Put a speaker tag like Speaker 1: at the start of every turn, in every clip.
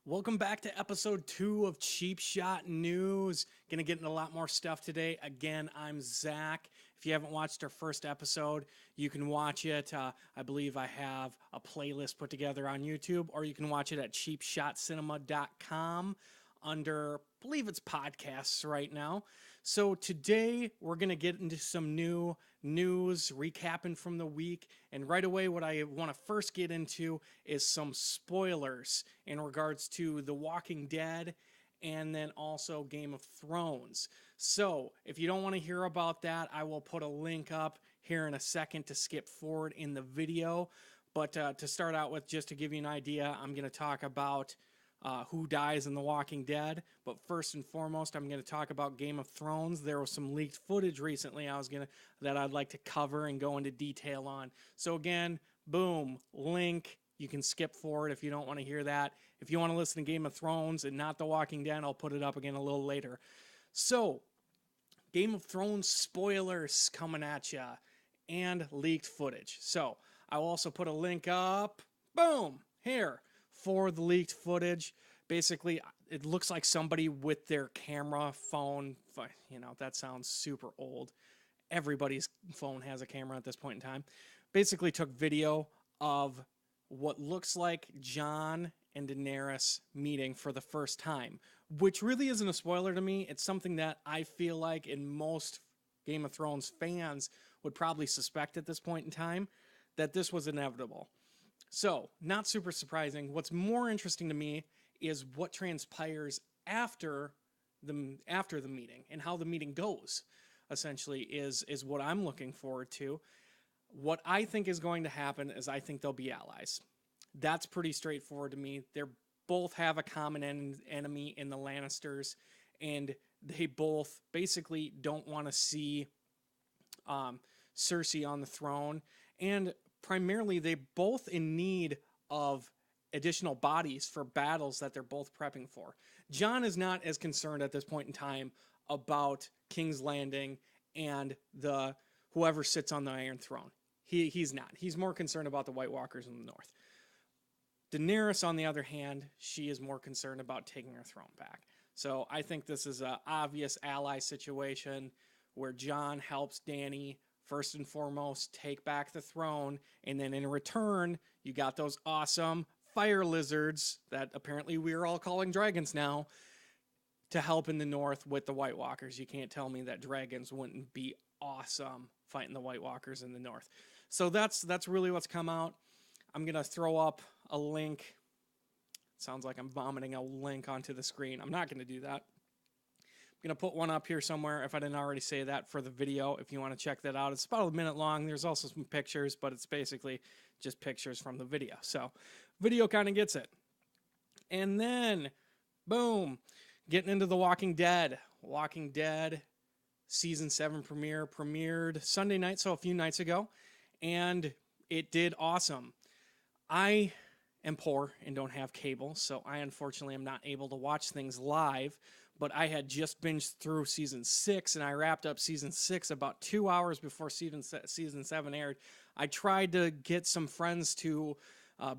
Speaker 1: Welcome back to episode 2 of Cheap Shot News. Gonna get into a lot more stuff today. Again, I'm Zach. If you haven't watched our first episode, you can watch it. I believe I have a playlist put together on YouTube, or you can watch it at cheapshotcinema.com under, I believe it's podcasts right now. So today we're going to get into some new news, recapping from the week. And right away, what I want to first get into is some spoilers in regards to The Walking Dead and then also Game of Thrones. So if you don't want to hear about that, I will put a link up here in a second to skip forward in the video. But to start out with, just to give you an idea, I'm going to talk about who dies in The Walking Dead. But first and foremost, I'm going to talk about Game of Thrones. There was some leaked footage recently that I'd like to cover and go into detail on. So again, boom, link. You can skip forward if you don't want to hear that. If you want to listen to Game of Thrones and not The Walking Dead, I'll put it up again a little later. So, Game of Thrones spoilers coming at you and leaked footage. So, I will also put a link up, boom, here, for the leaked footage. Basically, it looks like somebody with their camera phone, that sounds super old. Everybody's phone has a camera at this point in time. Basically took video of what looks like Jon and Daenerys meeting for the first time, which really isn't a spoiler to me. It's something that I feel like in most Game of Thrones fans would probably suspect at this point in time that this was inevitable. So, not super surprising. What's more interesting to me is what transpires after the meeting and how the meeting goes, essentially, is what I'm looking forward to. What I think is going to happen is I think they'll be allies. That's pretty straightforward to me. They both have a common enemy in the Lannisters, and they both basically don't want to see Cersei on the throne. And primarily, they're both in need of additional bodies for battles that they're both prepping for. Jon is not as concerned at this point in time about King's Landing and whoever sits on the Iron Throne. He's not. He's more concerned about the White Walkers in the north. Daenerys, on the other hand, she is more concerned about taking her throne back. So I think this is an obvious ally situation where Jon helps Dany first and foremost take back the throne, and then in return, you got those awesome fire lizards that apparently we're all calling dragons now to help in the north with the White Walkers. You can't tell me that dragons wouldn't be awesome fighting the White Walkers in the north. So that's really what's come out. I'm going to throw up a link. It sounds like I'm vomiting a link onto the screen. I'm not going to do that. I'm going to put one up here somewhere if I didn't already say that for the video if you want to check that out. It's about a minute long. There's also some pictures, but it's basically just pictures from the video. So video kind of gets it. And then, boom, getting into The Walking Dead. Walking Dead Season 7 premiered Sunday night, so a few nights ago, and it did awesome. I am poor and don't have cable, so I unfortunately am not able to watch things live, but I had just binged through Season 6, and I wrapped up Season 6 about 2 hours before Season 7 aired. I tried to get some friends to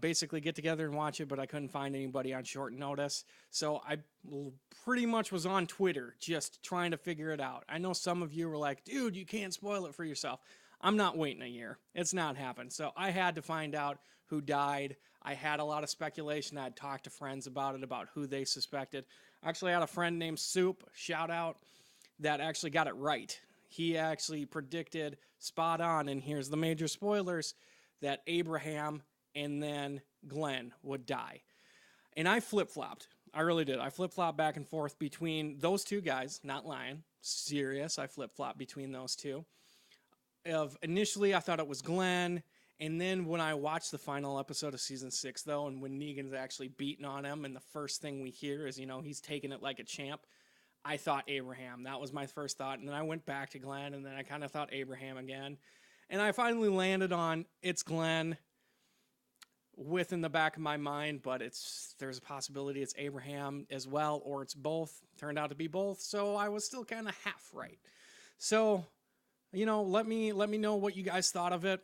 Speaker 1: basically get together and watch it, but I couldn't find anybody on short notice. So I pretty much was on Twitter just trying to figure it out. I know some of you were like, dude, you can't spoil it for yourself. I'm not waiting a year. It's not happened. So I had to find out who died. I had a lot of speculation. I had talked to friends about it, about who they suspected. I actually had a friend named Soup, shout out, that actually got it right. He actually predicted spot on, and here's the major spoilers, that Abraham and then Glenn would die. And I flip-flopped. I really did. I flip-flopped back and forth between those two guys, not lying, serious. I flip-flopped between those two. Initially, I thought it was Glenn, and then when I watched the final episode of Season 6, though, and when Negan's actually beating on him, and the first thing we hear is, he's taking it like a champ, I thought Abraham. That was my first thought, and then I went back to Glenn, and then I kind of thought Abraham again. And I finally landed on it's Glenn, with in the back of my mind, but there's a possibility it's Abraham as well, or it's both. Turned out to be both, so I was still kind of half right. So, let me know what you guys thought of it.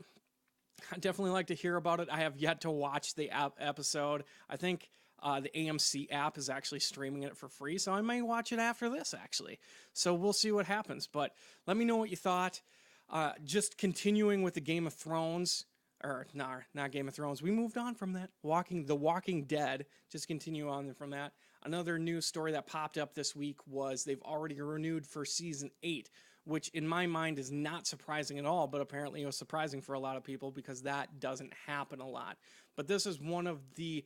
Speaker 1: I'd definitely like to hear about it. I have yet to watch the episode. I think The AMC app is actually streaming it for free, so I may watch it after this, actually. So we'll see what happens. But let me know what you thought. Just continuing with the Game of Thrones, or no, not Game of Thrones. We moved on from that. The Walking Dead. Just continue on from that. Another news story that popped up this week was they've already renewed for season 8, which in my mind is not surprising at all, but apparently it was surprising for a lot of people because that doesn't happen a lot. But this is one of the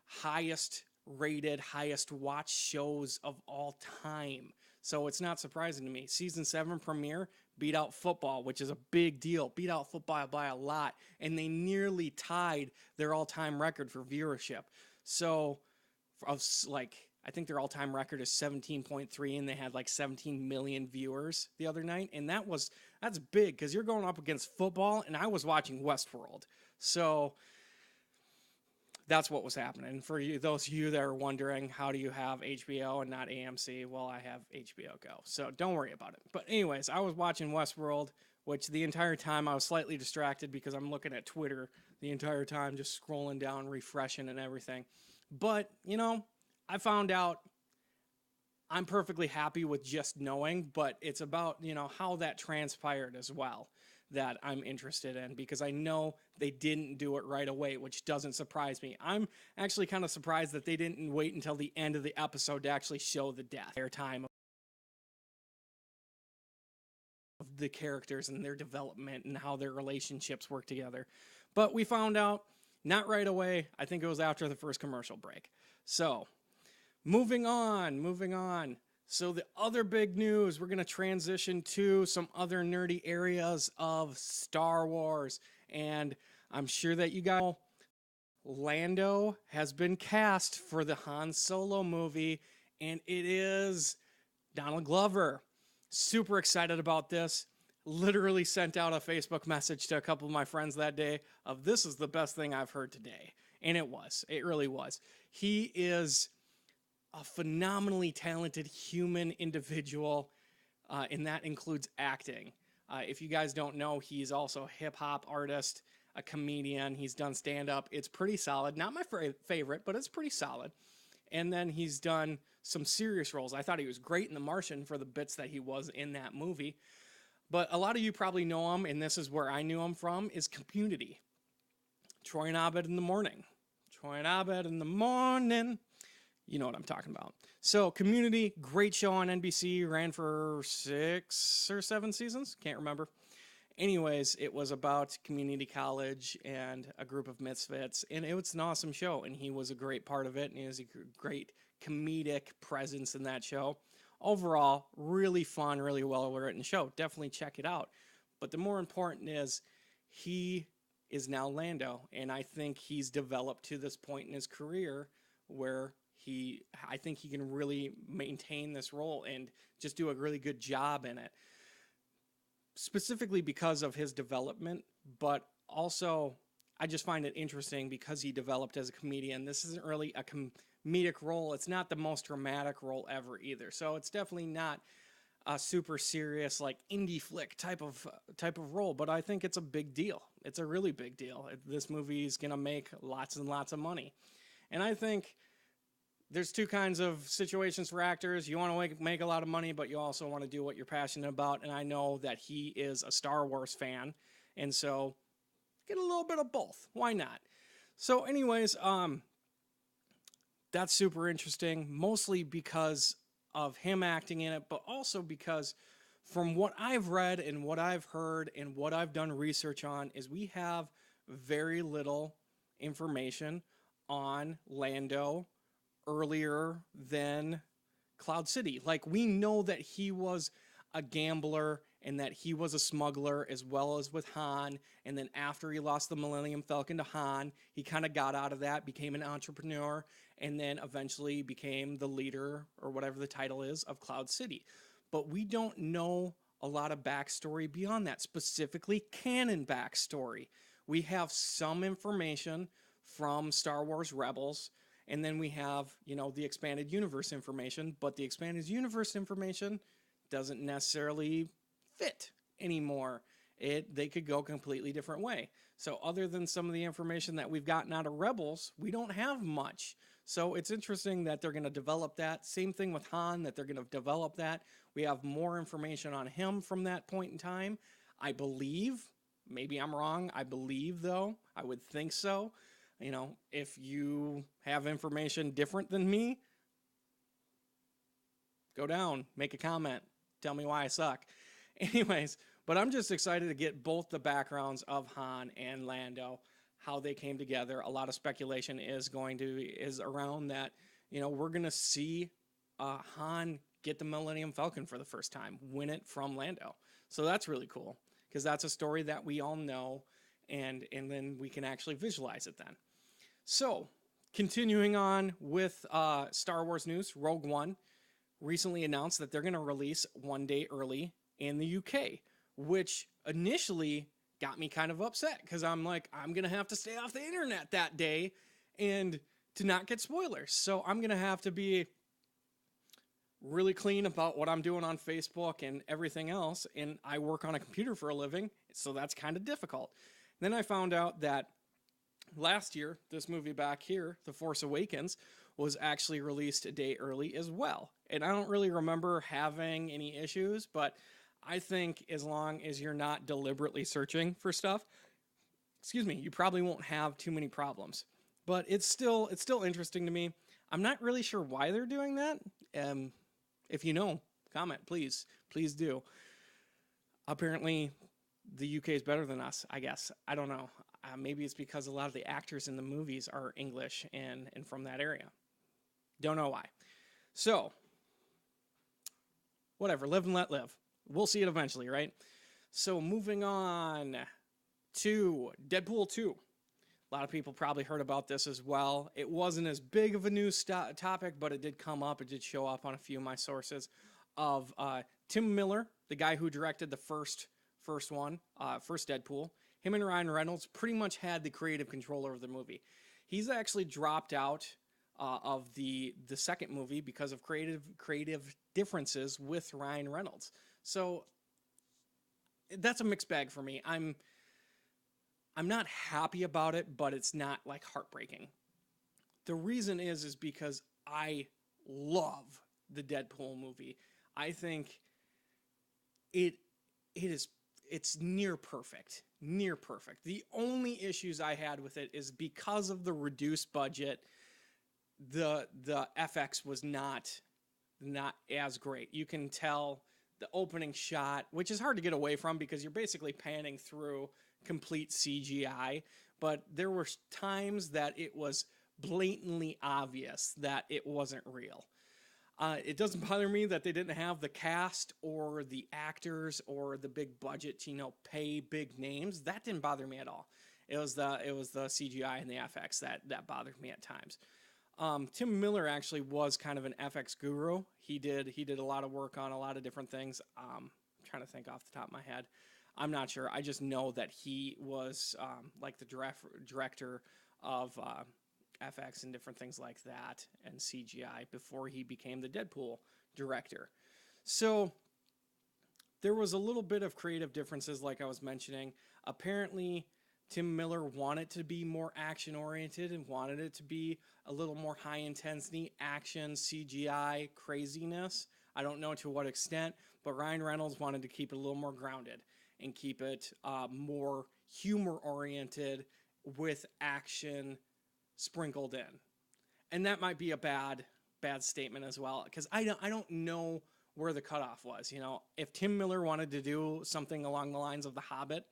Speaker 1: highest rated, highest watched shows of all time. So it's not surprising to me. Season 7 premiere beat out football, which is a big deal. Beat out football by a lot. And they nearly tied their all-time record for viewership. So, I think their all-time record is 17.3, and they had like 17 million viewers the other night. And that's big, because you're going up against football, and I was watching Westworld. So that's what was happening. For you, those of you that are wondering, how do you have HBO and not AMC? Well, I have HBO Go, so don't worry about it. But anyways, I was watching Westworld, which the entire time I was slightly distracted because I'm looking at Twitter the entire time, just scrolling down, refreshing and everything. But, I found out I'm perfectly happy with just knowing, but it's about, how that transpired as well that I'm interested in, because I know they didn't do it right away, which doesn't surprise me. I'm actually kind of surprised that they didn't wait until the end of the episode to actually show the death, their time of the characters and their development and how their relationships work together. But we found out not right away. I think it was after the first commercial break. So moving on. So the other big news, we're going to transition to some other nerdy areas of Star Wars. And I'm sure that you guys know Lando has been cast for the Han Solo movie, and it is Donald Glover. Super excited about this. Literally sent out a Facebook message to a couple of my friends that day of, this is the best thing I've heard today. And it was. It really was. He is a phenomenally talented human individual, and that includes acting. If you guys don't know, he's also a hip-hop artist, a comedian. He's done stand-up. It's pretty solid. Not my favorite, but it's pretty solid. And then he's done some serious roles. I thought he was great in The Martian for the bits that he was in that movie. But a lot of you probably know him, and this is where I knew him from, is Community. Troy and Abed in the morning. Troy and Abed in the morning. You know what I'm talking about. So Community, great show on NBC, ran for 6 or 7 seasons, can't remember. Anyways, it was about community college and a group of misfits, and it was an awesome show, and he was a great part of it, and he was a great comedic presence in that show. Overall, really fun, really well-written show. Definitely check it out. But the more important is, he is now Lando, and I think he's developed to this point in his career where I think he can really maintain this role and just do a really good job in it. Specifically because of his development, but also I just find it interesting because he developed as a comedian. This isn't really a comedic role. It's not the most dramatic role ever either. So it's definitely not a super serious, like indie flick type of role, but I think it's a big deal. It's a really big deal. This movie is going to make lots and lots of money. And I think there's two kinds of situations for actors. You want to make a lot of money, but you also want to do what you're passionate about. And I know that he is a Star Wars fan. And so get a little bit of both. Why not? So anyways, that's super interesting, mostly because of him acting in it, but also because from what I've read and what I've heard and what I've done research on is we have very little information on Lando earlier than Cloud City. Like, we know that he was a gambler and that he was a smuggler as well as with Han, and then after he lost the Millennium Falcon to Han, he kind of got out of that, became an entrepreneur, and then eventually became the leader, or whatever the title is, of Cloud City. But we don't know a lot of backstory beyond that, specifically canon backstory. We have some information from Star Wars Rebels, and then we have, the expanded universe information, but the expanded universe information doesn't necessarily fit anymore. They could go a completely different way. So other than some of the information that we've gotten out of Rebels, we don't have much. So it's interesting that they're going to develop that. Same thing with Han, that they're going to develop that. We have more information on him from that point in time. I believe, maybe I'm wrong. I believe, though, I would think so. You know, if you have information different than me, go down, make a comment, tell me why I suck. Anyways, but I'm just excited to get both the backgrounds of Han and Lando, how they came together. A lot of speculation is around that. You know, we're gonna see Han get the Millennium Falcon for the first time, win it from Lando. So that's really cool because that's a story that we all know, and then we can actually visualize it then. So continuing on with Star Wars news, Rogue One recently announced that they're going to release one day early in the UK, which initially got me kind of upset because I'm like, I'm going to have to stay off the internet that day and to not get spoilers. So I'm going to have to be really clean about what I'm doing on Facebook and everything else. And I work on a computer for a living, so that's kind of difficult. Then I found out that last year, this movie back here, The Force Awakens, was actually released a day early as well. And I don't really remember having any issues, but I think as long as you're not deliberately searching for stuff, you probably won't have too many problems. But it's still interesting to me. I'm not really sure why they're doing that. If you know, comment, please do. Apparently, the UK is better than us, I guess. I don't know. Maybe it's because a lot of the actors in the movies are English and from that area. Don't know why. So, whatever, live and let live. We'll see it eventually, right? So, moving on to Deadpool 2. A lot of people probably heard about this as well. It wasn't as big of a news topic, but it did come up. It did show up on a few of my sources of Tim Miller, the guy who directed the first Deadpool. Him and Ryan Reynolds pretty much had the creative control over the movie. He's actually dropped out of the second movie because of creative differences with Ryan Reynolds. So that's a mixed bag for me. I'm not happy about it, but it's not like heartbreaking. The reason is because I love the Deadpool movie. I think it's near perfect. Near perfect. The only issues I had with it is because of the reduced budget, the FX was not as great. You can tell the opening shot, which is hard to get away from because you're basically panning through complete CGI, but there were times that it was blatantly obvious that it wasn't real. It doesn't bother me that they didn't have the cast or the actors or the big budget to, pay big names. That didn't bother me at all. It was the CGI and the FX that bothered me at times. Tim Miller actually was kind of an FX guru. He did a lot of work on a lot of different things. I'm trying to think off the top of my head. I'm not sure. I just know that he was like the director of FX and different things like that and CGI before he became the Deadpool director. So there was a little bit of creative differences like I was mentioning. Apparently Tim Miller wanted to be more action oriented and wanted it to be a little more high intensity action, CGI, craziness. I don't know to what extent, but Ryan Reynolds wanted to keep it a little more grounded and keep it more humor oriented with action sprinkled in. And that might be a bad statement as well, because I don't know where the cutoff was. If Tim Miller wanted to do something along the lines of The Hobbit,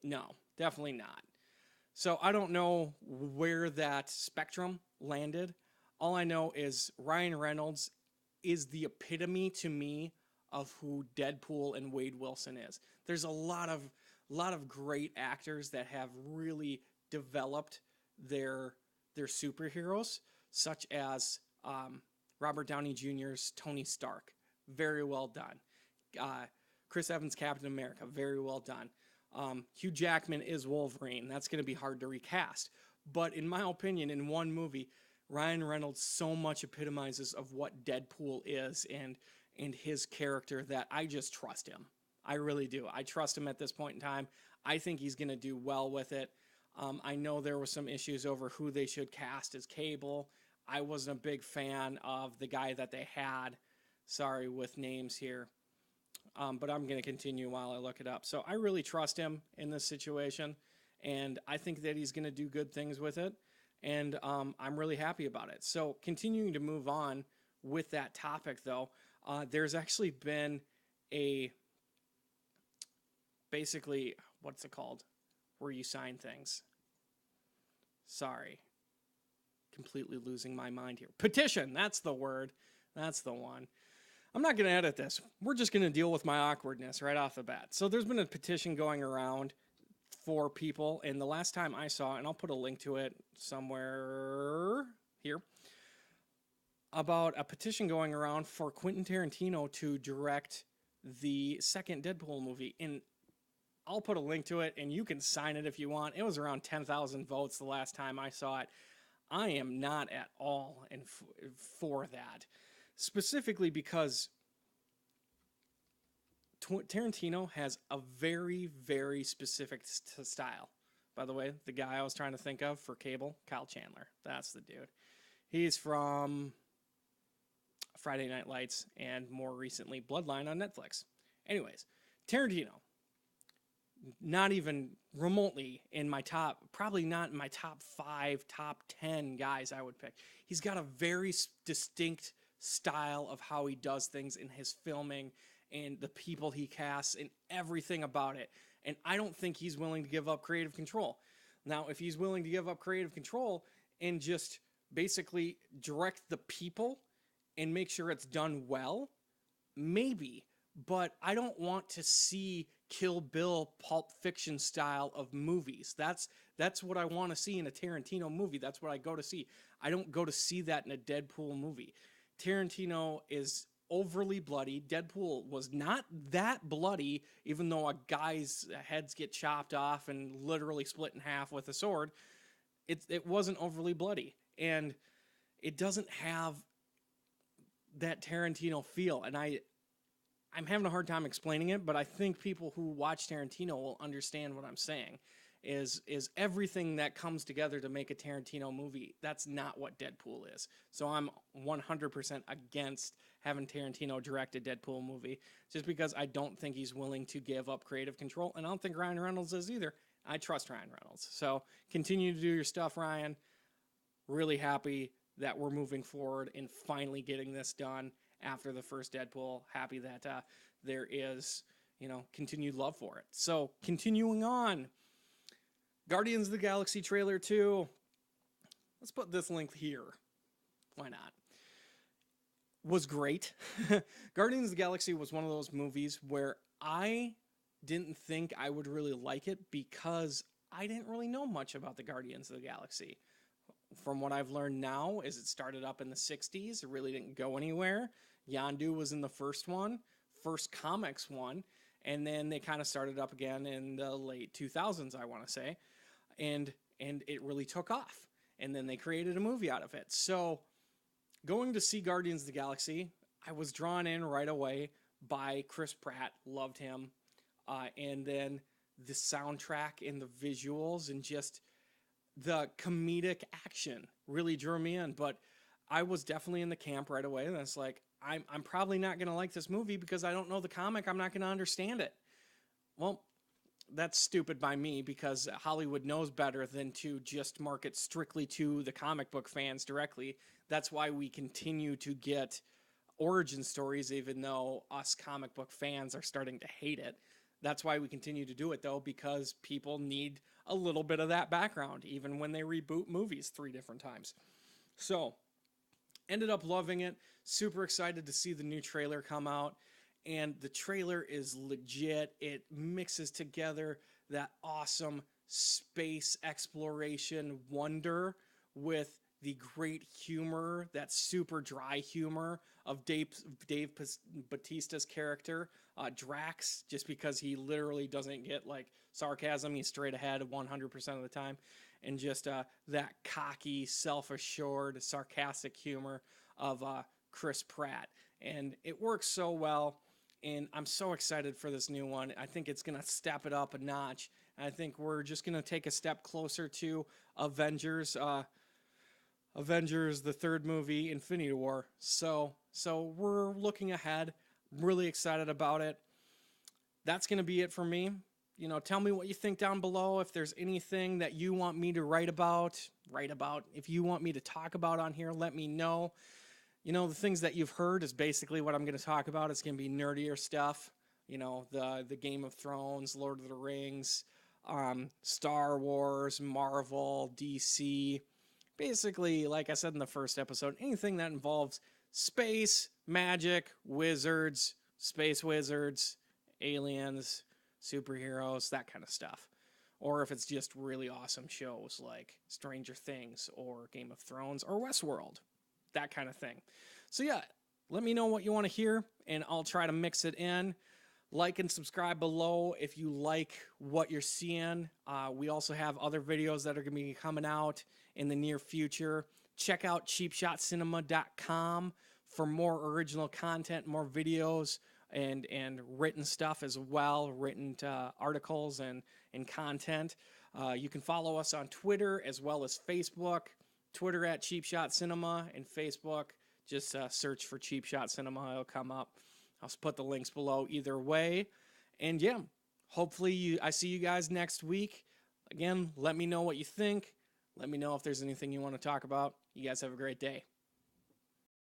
Speaker 1: no, definitely not. So I don't know where that spectrum landed. All I know is Ryan Reynolds is the epitome to me of who Deadpool and Wade Wilson is. There's a lot of great actors that have really developed their superheroes, such as Robert Downey Jr.'s Tony Stark. Very well done. Chris Evans' Captain America. Very well done. Hugh Jackman is Wolverine. That's going to be hard to recast. But in my opinion, in one movie, Ryan Reynolds so much epitomizes of what Deadpool is and his character that I just trust him. I really do. I trust him at this point in time. I think he's going to do well with it. I know there was some issues over who they should cast as Cable. I wasn't a big fan of the guy that they had. Sorry with names here. But I'm going to continue while I look it up. So I really trust him in this situation, and I think that he's going to do good things with it, and I'm really happy about it. So continuing to move on with that topic, though, there's actually been a basically, what's it called? Where you sign things. Sorry. Completely losing my mind here. Petition, that's the word. That's the one. I'm not going to edit this. We're just going to deal with my awkwardness right off the bat. So there's been a petition going around for people, and the last time I saw it, and I'll put a link to it somewhere here, about a petition going around for Quentin Tarantino to direct the second Deadpool movie. And I'll put a link to it, and you can sign it if you want. It was around 10,000 votes the last time I saw it. I am not at all for that. Specifically because Tarantino has a very, very specific style. By the way, the guy I was trying to think of for Cable, Kyle Chandler. That's the dude. He's from Friday Night Lights and more recently Bloodline on Netflix. Anyways, Tarantino, not even remotely in my top, probably not in my top 5, top 10 guys I would pick. He's got a very distinct style of how he does things in his filming and the people he casts and everything about it. And I don't think he's willing to give up creative control. Now, if he's willing to give up creative control and just basically direct the people and make sure it's done well, maybe. But I don't want to see Kill Bill, Pulp Fiction style of movies. That's what I want to see in a Tarantino movie. That's what I go to see. I don't go to see that in a Deadpool movie. Tarantino is overly bloody. Deadpool was not that bloody, even though a guy's heads get chopped off and literally split in half with a sword. It wasn't overly bloody. And it doesn't have that Tarantino feel. And I'm having a hard time explaining it, but I think people who watch Tarantino will understand what I'm saying. Is everything that comes together to make a Tarantino movie. That's not what Deadpool is. So I'm 100% against having Tarantino direct a Deadpool movie, just because I don't think he's willing to give up creative control, and I don't think Ryan Reynolds is either. I trust Ryan Reynolds. So continue to do your stuff, Ryan. Really happy that we're moving forward and finally getting this done after the first Deadpool. Happy that there is, continued love for it. So continuing on, Guardians of the Galaxy trailer 2. Let's put this link here. Why not? Was great. Guardians of the Galaxy was one of those movies where I didn't think I would really like it because I didn't really know much about the Guardians of the Galaxy. From what I've learned now is it started up in the 60s. It really didn't go anywhere. Yondu was in the first one, first comics one, and then they kind of started up again in the late 2000s, I want to say. And it really took off. And then they created a movie out of it. So going to see Guardians of the Galaxy, I was drawn in right away by Chris Pratt. Loved him. And then the soundtrack and the visuals and just the comedic action really drew me in. But I was definitely in the camp right away. And it's like, I'm probably not going to like this movie because I don't know the comic. I'm not going to understand it. Well, that's stupid by me because Hollywood knows better than to just market strictly to the comic book fans directly. That's why we continue to get origin stories, even though us comic book fans are starting to hate it. That's why we continue to do it, though, because people need a little bit of that background, even when they reboot movies 3 different times. So, ended up loving it. Super excited to see the new trailer come out. And the trailer is legit. It mixes together that awesome space exploration wonder with the great humor, that super dry humor of Dave Bautista's character, Drax, just because he literally doesn't get sarcasm. He's straight ahead 100% of the time. And just that cocky, self-assured, sarcastic humor of Chris Pratt. And it works so well. And I'm so excited for this new one. I think it's going to step it up a notch. I think we're just going to take a step closer to Avengers. Avengers, the third movie, Infinity War. So we're looking ahead. Really excited about it. That's going to be it for me. You know, tell me what you think down below. If there's anything that you want me to write about. If you want me to talk about on here, let me know. You know, the things that you've heard is basically what I'm going to talk about. It's going to be nerdier stuff. You know, the Game of Thrones, Lord of the Rings, Star Wars, Marvel, DC. Basically, like I said in the first episode, anything that involves space, magic, wizards, space wizards, aliens, superheroes, that kind of stuff. Or if it's just really awesome shows like Stranger Things or Game of Thrones or Westworld, that kind of thing. So yeah, let me know what you want to hear, and I'll try to mix it in. Like and subscribe below if you like what you're seeing. We also have other videos that are going to be coming out in the near future. Check out cheapshotcinema.com for more original content, more videos, and written stuff as well, written articles and content. You can follow us on Twitter as well as Facebook. Twitter at Cheap Shot Cinema, and Facebook, just search for Cheap Shot Cinema. It'll come up. I'll put the links below either way. And yeah, hopefully I see you guys next week. Again, let me know what you think. Let me know if there's anything you want to talk about. You guys have a great day.